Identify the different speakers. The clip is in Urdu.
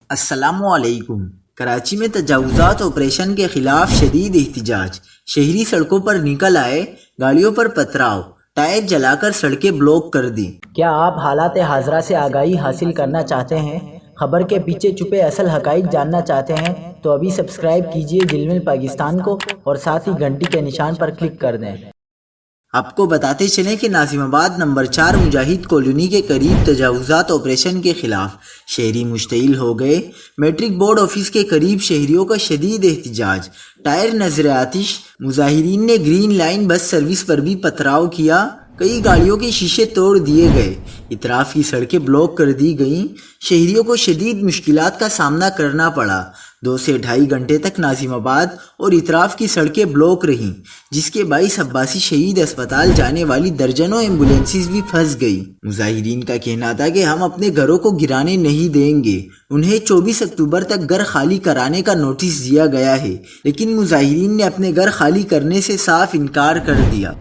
Speaker 1: السلام علیکم۔ کراچی میں تجاوزات آپریشن کے خلاف شدید احتجاج، شہری سڑکوں پر نکل آئے، گاڑیوں پر پتھراؤ، ٹائر جلا کر سڑکیں بلاک کر دی۔
Speaker 2: کیا آپ حالات حاضرہ سے آگاہی حاصل کرنا چاہتے ہیں؟ خبر کے پیچھے چھپے اصل حقائق جاننا چاہتے ہیں تو ابھی سبسکرائب کیجئے جلمل پاکستان کو اور ساتھ ہی گھنٹی کے نشان پر کلک کر دیں۔
Speaker 1: آپ کو بتاتے چلیں کہ ناظم آباد نمبر 4 مجاہد کالونی کے قریب تجاوزات آپریشن کے خلاف شہری مشتعل ہو گئے۔ میٹرک بورڈ آفس کے قریب شہریوں کا شدید احتجاج، ٹائر نذر آتش، مظاہرین نے گرین لائن بس سروس پر بھی پتھراؤ کیا، کئی گاڑیوں کے شیشے توڑ دیے گئے، اطراف کی سڑکیں بلاک کر دی گئیں۔ شہریوں کو شدید مشکلات کا سامنا کرنا پڑا۔ 2 سے 2.5 گھنٹے تک ناظم آباد اور اطراف کی سڑکیں بلاک رہیں، جس کے باعث عباسی شہید اسپتال جانے والی درجنوں ایمبولینسز بھی پھنس گئی۔ مظاہرین کا کہنا تھا کہ ہم اپنے گھروں کو گرانے نہیں دیں گے۔ انہیں 24 اکتوبر تک گھر خالی کرانے کا نوٹس دیا گیا ہے، لیکن مظاہرین نے اپنے گھر خالی کرنے سے صاف انکار کر دیا۔